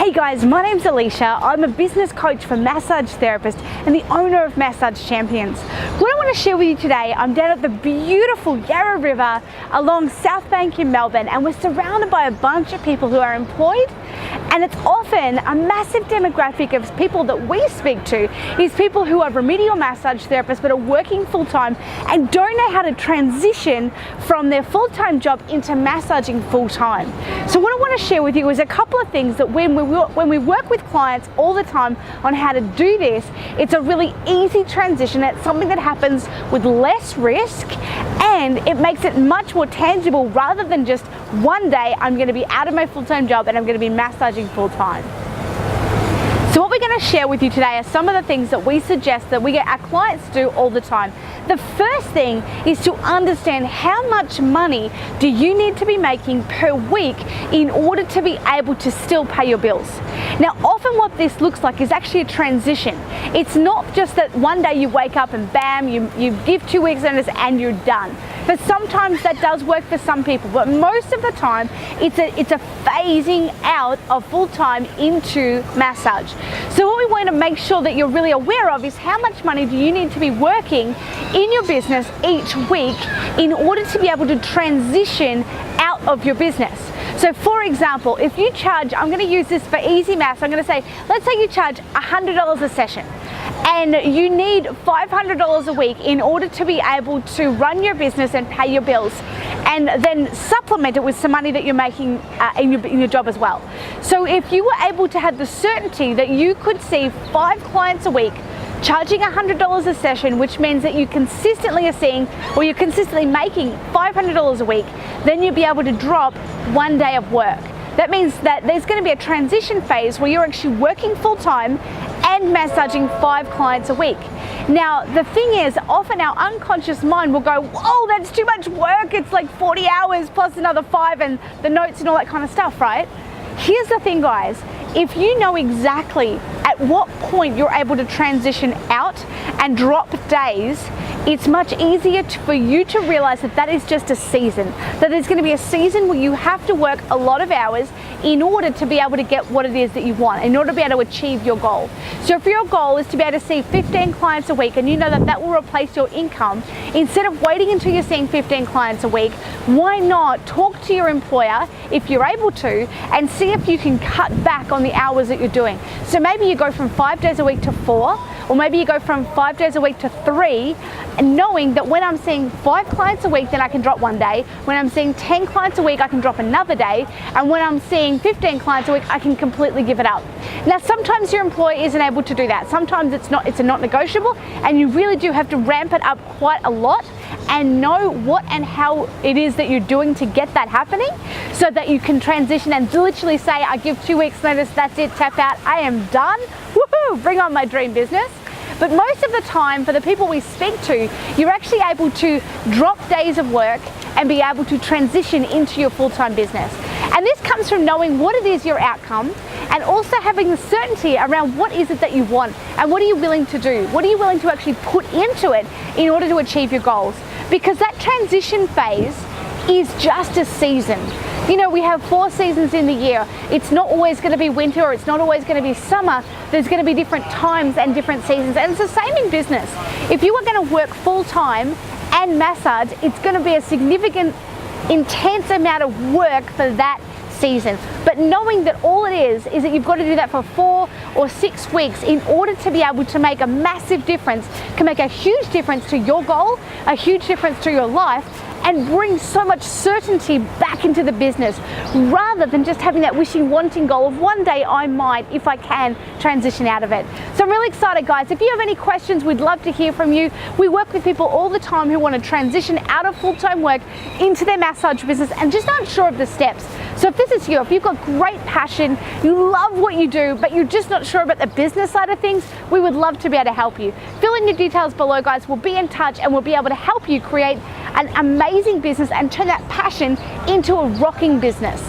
Hey guys, my name's Alicia. I'm a business coach for massage therapists and the owner of Massage Champions. What I want to share with you today, I'm down at the beautiful Yarra River along South Bank in Melbourne, and we're surrounded by a bunch of people who are employed, and it's often a massive demographic of people that we speak to is people who are remedial massage therapists but are working full-time and don't know how to transition from their full-time job into massaging full-time. So what I want to share with you is a couple of things that when we work with clients all the time on how to do this, it's a really easy transition. It's something that happens with less risk, and it makes it much more tangible rather than just one day I'm going to be out of my full-time job and I'm going to be massaging full-time. So what we're going to share with you today are some of the things that we suggest that we get our clients to do all the time. The first thing is to understand how much money do you need to be making per week in order to be able to still pay your bills. Now, often what this looks like is actually a transition. It's not just that one day you wake up and bam, you give 2 weeks notice and you're done. But sometimes that does work for some people, but most of the time it's a phasing out of full-time into massage. So what we want to make sure that you're really aware of is how much money do you need to be working in your business each week in order to be able to transition out of your business. So for example, if you charge, I'm going to use this for easy maths, I'm going to say, let's say you charge $100 a session and you need $500 a week in order to be able to run your business and pay your bills, and then supplement it with some money that you're making in your job as well. So if you were able to have the certainty that you could see 5 clients a week charging $100 a session, which means that you consistently are seeing, or you're consistently making $500 a week, then you'll be able to drop 1 day of work. That means that there's going to be a transition phase where you're actually working full-time and massaging 5 clients a week. Now, the thing is, often our unconscious mind will go, whoa, that's too much work. It's like 40 hours plus another 5 and the notes and all that kind of stuff, right? Here's the thing, guys. If you know exactly at what point you're able to transition out and drop days, it's much easier for you to realize that that is just a season. That there's going to be a season where you have to work a lot of hours in order to be able to get what it is that you want, in order to be able to achieve your goal. So if your goal is to be able to see 15 clients a week and you know that that will replace your income, instead of waiting until you're seeing 15 clients a week, why not talk to your employer, if you're able to, and see if you can cut back on the hours that you're doing. So maybe you go from 5 days a week to 4, or maybe you go from 5 days a week to 3, and knowing that when I'm seeing 5 clients a week, then I can drop 1 day. When I'm seeing 10 clients a week, I can drop another day. And when I'm seeing 15 clients a week, I can completely give it up. Now, sometimes your employer isn't able to do that. Sometimes it's a not negotiable, and you really do have to ramp it up quite a lot and know what and how it is that you're doing to get that happening, so that you can transition and literally say, I give 2 weeks notice, that's it, tap out, I am done, woohoo, bring on my dream business. But most of the time, for the people we speak to, you're actually able to drop days of work and be able to transition into your full-time business. And this comes from knowing what it is your outcome, and also having the certainty around what is it that you want and what are you willing to do? What are you willing to actually put into it in order to achieve your goals? Because that transition phase is just a season. You know, we have 4 seasons in the year. It's not always going to be winter, or it's not always going to be summer. There's going to be different times and different seasons. And it's the same in business. If you are going to work full-time and massage, it's going to be a significant, intense amount of work for that season. But knowing that all it is that you've got to do that for 4 or 6 weeks in order to be able to make a massive difference, can make a huge difference to your goal, a huge difference to your life, and bring so much certainty back into the business, rather than just having that wishing, wanting goal of one day I might, if I can, transition out of it. So I'm really excited, guys. If you have any questions, we'd love to hear from you. We work with people all the time who want to transition out of full-time work into their massage business and just aren't sure of the steps. So if this is you, if you've got great passion, you love what you do, but you're just not sure about the business side of things, we would love to be able to help you. Fill in your details below, guys. We'll be in touch and we'll be able to help you create an amazing business and turn that passion into a rocking business.